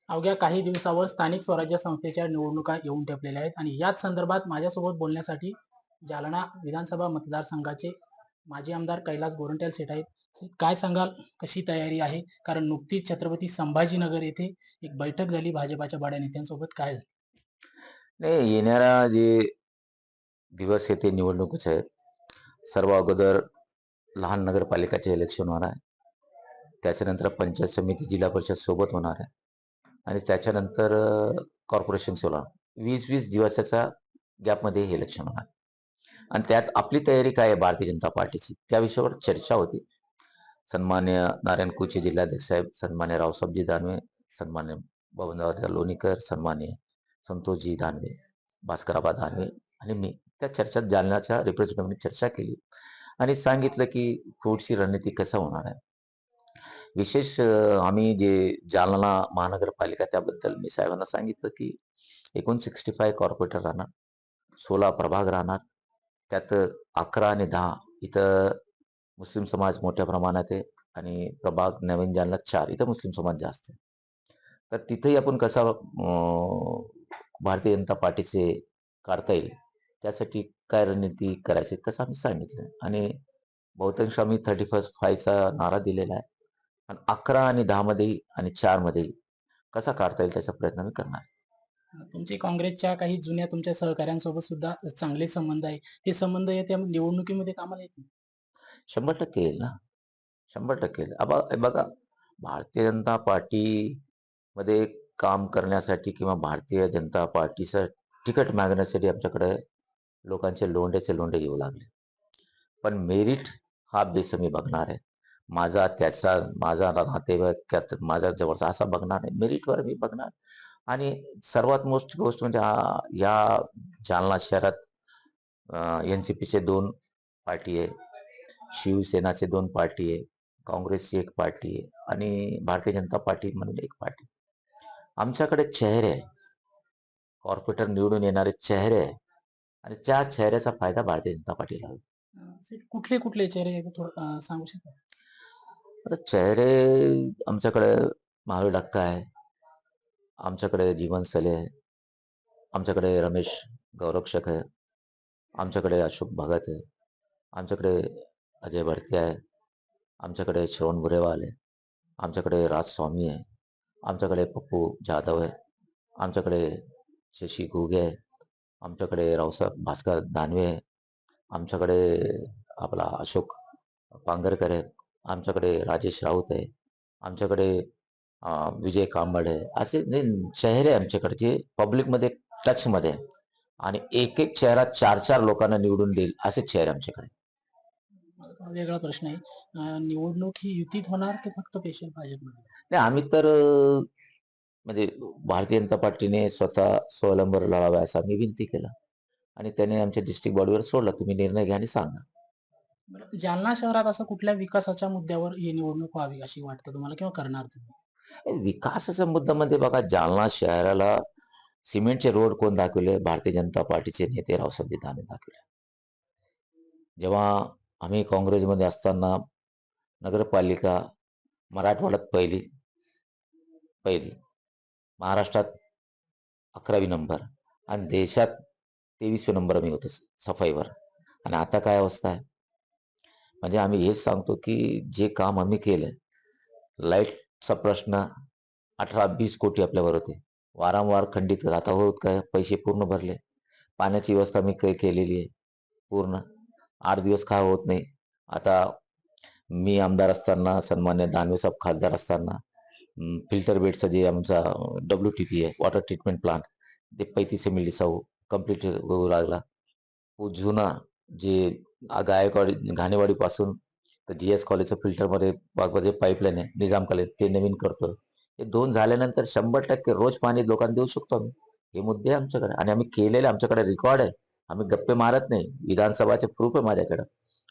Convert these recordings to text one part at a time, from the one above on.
अवघ्या काही दिवसावर स्थानिक स्वराज्य संस्थेच्या निवडणुका येऊन ठेपलेल्या आहेत आणि याच संदर्भात माझ्यासोबत बोलण्यासाठी जालना विधानसभा मतदारसंघाचे माजी आमदार कैलास गोरंट्याल सेठ आहेत. सेठ, काय सांगाल, कशी तयारी आहे? कारण नुकतीच छत्रपती संभाजीनगर येथे एक बैठक झाली भाजपाच्या बड्या नेत्यांसोबत. काय झालं? नाही, येणारा जे दिवस आहे ते निवडणुकीचे आहेत. सर्व अगोदर लहान नगरपालिकाचे इलेक्शन होणार आहे. त्याच्यानंतर पंचायत समिती, जिल्हा परिषद सोबत होणार आहे आणि त्याच्यानंतर कॉर्पोरेशन्स होणार. 20-20 दिवसाचा गॅपमध्ये हे इलेक्शन होणार आणि त्यात आपली तयारी काय आहे भारतीय जनता पार्टीची, त्या विषयावर चर्चा होती. सन्मान्य नारायण कुचे जिल्हाध्यक्ष साहेब, सन्मान्य रावसाहेबजी दानवे, सन्मान्य बबनराव लोणीकर, सन्मान्य संतोषजी दानवे, भास्कराबा दानवे आणि मी त्या चर्चेत जालन्याच्या रिप्रेझेंटेटिव्हने चर्चा केली आणि सांगितलं की पुढची रणनीती कसं होणार आहे. विशेष आम्ही जे जालना महानगरपालिका त्याबद्दल मी साहेबांना सांगितलं की एकूण 65 कॉर्पोरेटर राहणार, 16 प्रभाग राहणार. त्यात 11 आणि 10 इथं मुस्लिम समाज मोठ्या प्रमाणात आहे आणि प्रभाग नवीन जालना 4 इथं मुस्लिम समाज जास्त आहे. तर तिथेही आपण कसा भारतीय जनता पार्टीचे काढता येईल त्यासाठी काय रणनीती करायची तसं आम्ही सांगितलं आणि बहुतांश आम्ही 31 चा नारा दिलेला आहे आणि 11 आणि 10 मध्ये आणि 4 मध्ये कसा काढता येईल त्याचा प्रयत्न आम्ही करणार. तुमचे काँग्रेसच्या काही जुन्या तुमच्या सहकाऱ्यांसोबत सुद्धा चांगले संबंध आहे. हे संबंध येत्या निवडणुकीमध्ये कामाला येतील. 100% येईल ना, 100% येईल. हे बघा, भारतीय जनता पार्टीमध्ये काम करण्यासाठी किंवा भारतीय जनता पार्टीचं तिकीट मागण्यासाठी आमच्याकडे लोकांचे लोंढेचे लोंढे येऊ लागले. पण मेरिट हा बेस मी बघणार आहे. माझा त्याचा माझा नातेवाईक माझा जवळचा असा बघणार आहे. मेरिटवर मी बघणार आणि सर्वात मोठी गोष्ट म्हणजे या जालना शहरात एन-सी-पीचे 2 पार्टी आहे, शिवसेनाचे 2 पार्टी आहे, काँग्रेसची 1 पार्टी आहे आणि भारतीय जनता पार्टी म्हणून 1 पार्टी. आमच्याकडे चेहरे आहे. कॉर्पोरेटर निवडून येणारे चेहरे आहे आणि त्या चेहऱ्याचा फायदा भारतीय जनता पार्टीला होईल. सेठ, कुठले कुठले चेहरे आहेत थोडं सांगू शकाल? आता चेहरे आमच्याकडे महावीर डक्का आहे, आमच्याकडे जीवन सले आहे, आमच्याकडे रमेश गौरक्षक आहे, आमच्याकडे अशोक भगत आहे, आमच्याकडे अजय भरती आहे, आमच्याकडे श्रवण बुरेवाल आहे, आमच्याकडे राज स्वामी आहे, आमच्याकडे पप्पू जाधव आहे, आमच्याकडे शशी घुगे आहे, आमच्याकडे रावसाहेब भास्कर दानवे आहे, आमच्याकडे आपला अशोक पांगरकर आहे, आमच्याकडे राजेश राऊत आहे, आमच्याकडे विजय कांबळे आहे. असे चेहरे आमच्याकडे जे पब्लिकमध्ये टचमध्ये आहे आणि एक एक चेहरा 4-4 लोकांना निवडून देईल असे चेहरे आमच्याकडे. वेगळा प्रश्न आहे. निवडणूक ही युतीत होणार की फक्त स्पेशल भाजपमध्ये? नाही, आम्ही तर म्हणजे भारतीय जनता पार्टीने स्वतः स्वबळावर लढावा असा मी विनंती केला आणि त्याने आमच्या डिस्ट्रिक्ट बॉडीवर सोडला, तुम्ही निर्णय घ्या आणि सांगा. बरं, जालना शहरात असं कुठल्या विकासाच्या मुद्द्यावर ही निवडणूक व्हावी अशी वाटतं तुम्हाला किंवा करणार तुम्ही? विकासाच्या मुद्द्यामध्ये बघा, जालना शहराला सिमेंटचे रोड कोण दाखवले? भारतीय जनता पार्टीचे नेते रावसाहेब दानवे दाखवले. जेव्हा आम्ही काँग्रेसमध्ये असताना नगरपालिका मराठवाड्यात पहिली पहिली, महाराष्ट्रात 11वी नंबर आणि देशात 23वे नंबर आम्ही होतो सफाईवर. आणि आता काय अवस्था आहे? म्हणजे आम्ही हेच सांगतो की जे काम आम्ही केलं, लाईटचा प्रश्न 18-20 कोटी आपल्यावर होते. वारंवार खंडित आता होत काय? पैसे पूर्ण भरले. पाण्याची व्यवस्था मी केलेली आहे पूर्ण. 8 दिवस का होत नाही. आता मी आमदार असताना, सन्मान्य दानवे साहेब खासदार असताना फिल्टर बेडचं जे आमचा WTP आहे, वॉटर ट्रीटमेंट प्लांट, ते 35 एम-एल कंप्लीट होऊ लागला. जुना जे गायकवाडी घाणेवाडीपासून तर GS कॉलेजच्या फिल्टरमध्ये बागमध्ये पाईपलाईन आहे, निजाम कॉलेज ते नवीन करतोय. हे 2 झाल्यानंतर 100% रोज पाणी लोकांना देऊ शकतो आम्ही. हे मुद्दे आहे आमच्याकडे आणि आम्ही केलेले आमच्याकडे रेकॉर्ड आहे. आम्ही गप्पे मारत नाही. विधानसभाचे प्रूफ आहे माझ्याकडे.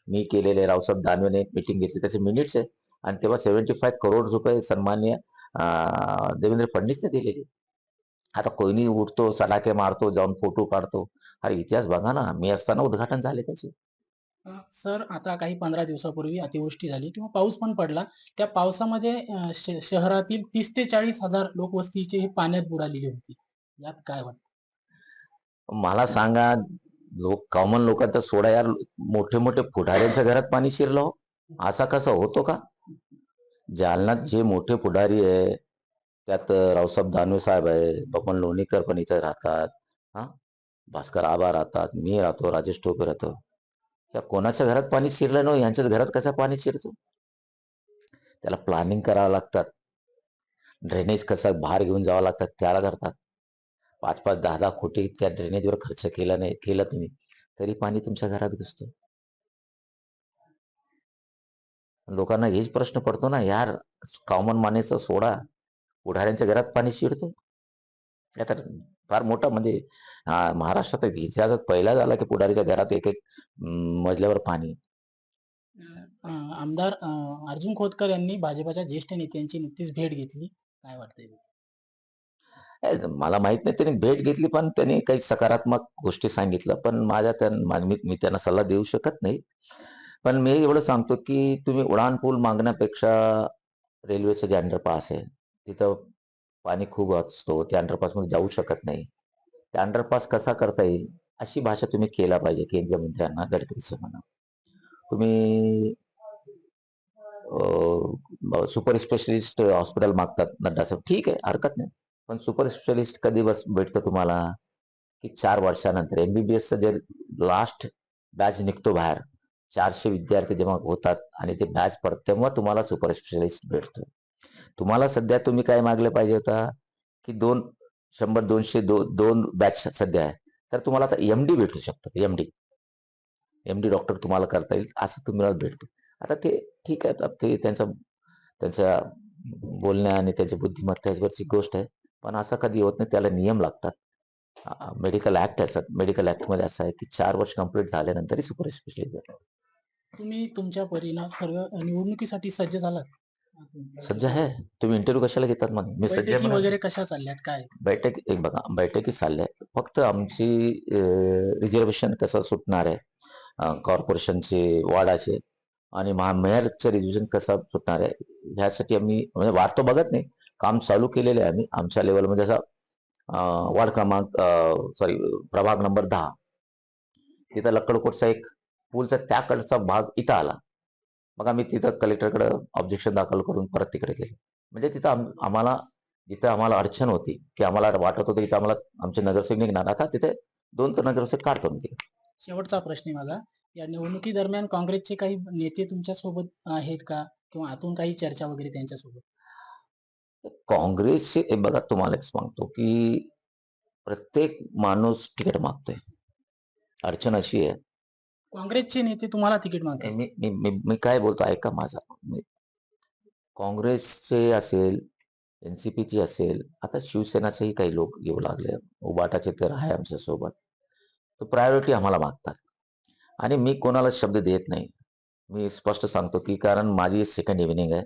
मी केलेले रावसाहेब दानवेने मीटिंग घेतली त्याचे मिनिट्स आहे आणि तेव्हा 75 करोड रुपये सन्माननीय देवेंद्र फडणवीसने दिलेले. आता कोणी उठतो, सडाके मारतो, जाऊन फोटो काढतो. अरे इतिहास बघा ना, मी असताना उद्घाटन झाले त्याचे. सर, आता काही 15 दिवसापूर्वी अतिवृष्टी झाली किंवा पाऊस पण पडला. त्या पावसामध्ये शहरातील 30 ते 40,000 लोकवस्तीची ही पाण्यात बुडालेली होती. यात काय वाटतं? मला सांगा, कॉमन लोकांचा सोडा यार, मोठे मोठे पुढाऱ्यांच्या घरात पाणी शिरलं हो. असा कसा होतो का? जालन्यात जे मोठे पुढारी आहे, त्यात रावसाहेब दानवे साहेब आहे, बबन लोणीकर पण इथे राहतात, हा, भास्कर आबा राहतात, मी राहतो, राजेश टोपे राहतो. त्या कोणाच्या घरात पाणी शिरलं नाही, यांच्याच घरात कसं पाणी शिरतो? त्याला प्लॅनिंग करावं लागतात, ड्रेनेज कसं बाहेर घेऊन जावं लागतात, त्याला करतात. 5-5, 10-10 कोटी त्या ड्रेनेजवर खर्च केला तुम्ही, तरी पाणी तुमच्या घरात घुसतं. लोकांना हेच प्रश्न पडतो ना यार, कॉमन माणसाचा सोडा, पुढाऱ्यांच्या घरात पाणी शिरतो. हे तर फार मोठा म्हणजे महाराष्ट्रात इतिहासात पहिला झाला की पुढारीच्या घरात एक एक मजल्यावर पाणी. अ, आमदार अर्जुन खोतकर यांनी भाजपच्या ज्येष्ठ नेत्यांची नुकतीच भेट घेतली. काय वाटतंय? मला माहित नाही त्यांनी भेट घेतली, पण त्यांनी काही सकारात्मक गोष्टी सांगितल्या. पण मी त्यांना सल्ला देऊ शकत नाही. पण मी एवढं सांगतो की तुम्ही उडाणपूल मागण्यापेक्षा रेल्वेचं जे अंडरपास आहे, तिथं पाणी खूप असतो. त्या अंडरपासमध्ये जाऊ शकत नाही. त्या अंडरपास कसा करता येईल, अशी भाषा तुम्ही केला पाहिजे केंद्रीय मंत्र्यांना, गडकरीचं म्हणा. तुम्ही सुपर स्पेशलिस्ट हॉस्पिटल मागतात नड्डा साहेब, ठीक आहे, हरकत नाही. पण सुपर स्पेशलिस्ट कधी भेटतं तुम्हाला? की 4 वर्षानंतर एमबीबीएसचं जे लास्ट बॅच निघतो बाहेर, 400 विद्यार्थी जेव्हा होतात आणि ते बॅच पडतं, तेव्हा तुम्हाला सुपर स्पेशलिस्ट भेटतो. तुम्हाला सध्या तुम्ही काय मागलं पाहिजे होता, की 100-200 2 बॅच सध्या आहे. तर तुम्हाला आता एम-डी भेटू शकतात. एम-डी डॉक्टर तुम्हाला करता येईल, असं तुम्हाला भेटतं. आता ते ठीक आहे, आता ते त्यांच्या बोलण्या आणि त्याची बुद्धिमत्तेवरची गोष्ट आहे. पण असं कधी होत नाही, त्याला नियम लागतात. मेडिकल ॲक्ट असतात. मेडिकल ॲक्टमध्ये असं आहे, की 4 वर्ष कंप्लीट झाल्यानंतरही सुपर स्पेशलिस्ट भेटतात. तुम्ही तुमच्या परीनं सर्व निवडणुकीसाठी सज्ज झालात? सज्ज आहे. तुम्ही इंटरव्ह्यू कशाला घेतात म्हणे? मी सज्ज आहे बैठकी म्हणा. वगैरे कशा चालल्यात? काय? एक बघा, बैठकी चालल्या. फक्त आमची रिझर्व्हेशन कसं सुटणार आहे, कॉर्पोरेशनचे, वॉर्डाचे आणि मेयरचं रिझर्व्हेशन कसं सुटणार आहे, ह्यासाठी आम्ही म्हणजे वाट तर बघत नाही. काम चालू केलेलं आहे आम्ही आमच्या लेव्हलमध्ये. असं वार्ड क्रमांक प्रभाग नंबर 10, तिथं लक्कडकोटचा एक पूलचा त्याकडचा भाग इथं आला. मग आम्ही तिथं कलेक्टरकडे ऑब्जेक्शन दाखल करून परत तिकडे गेलो. म्हणजे तिथं आम्हाला जिथं आम्हाला अडचण होती, की आम्हाला वाटत होतं इथं आम्हाला आमचे नगरसेवक निघणार, आता तिथे 2 तर नगरसेवक काढतो मी तिकडे. शेवटचा प्रश्न आहे माझा. या निवडणुकीदरम्यान काँग्रेसचे काही नेते तुमच्या सोबत आहेत का? किंवा आतून काही चर्चा वगैरे त्यांच्यासोबत? काँग्रेसचे हे बघा, तुम्हाला एक सांगतो, की प्रत्येक माणूस तिकीट मागतोय. अडचण अशी आहे, काँग्रेसचे नेते तुम्हाला तिकीट मी मागतात. मी मी मी काय बोलतो ऐका माझं. काँग्रेसचे असेल, एन-सी-पीची असेल, आता शिवसेनाचेही काही लोक येऊ लागले. उबाटाचे तर आहे आमच्यासोबत. तर प्रायोरिटी आम्हाला मागतात आणि मी कोणाला शब्द देत नाही. मी स्पष्ट सांगतो, की कारण माझी सेकंड इव्हनिंग आहे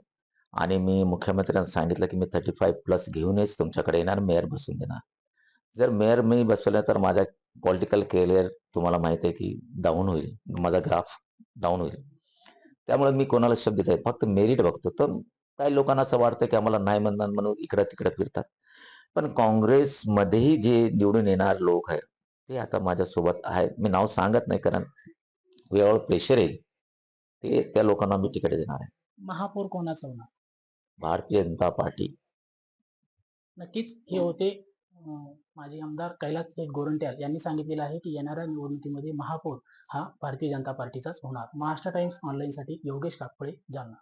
आणि मी मुख्यमंत्र्यांना सांगितलं, की मी 35 प्लस घेऊनच तुमच्याकडे येणार, मेयर बसवून देणार. जर मेयर मी बसवलं तर माझा पॉलिटिकल करिअर तुम्हाला माहिती आहे, की डाऊन होईल. माझा ग्राफ डाऊन होईल. त्यामुळे मी कोणाला शब्द देत नाही. फक्त मेरिट बघतो. तर काही लोकांना असं वाटतं, की आम्हाला नाही म्हणणार म्हणून इकडं-तिकडं फिरतात. पण काँग्रेसमध्येही जे निवडून येणार लोक आहेत, ते आता माझ्यासोबत आहेत. मी नाव सांगत नाही, कारण वेळेवर प्रेशर येईल. ते त्या लोकांना मी तिकीट देणार आहे. महापौर कोणाचा होणार? भारतीय जनता पार्टी. नक्कीच हे होते माजी आमदार कैलास गोरंट्याल यांनी सांगितलेलं आहे, की येणाऱ्या निवडणुकीमध्ये महापौर हा भारतीय जनता पार्टीचाच होणार. महाराष्ट्र टाइम्स ऑनलाईनसाठी योगेश काकपळे, जालना.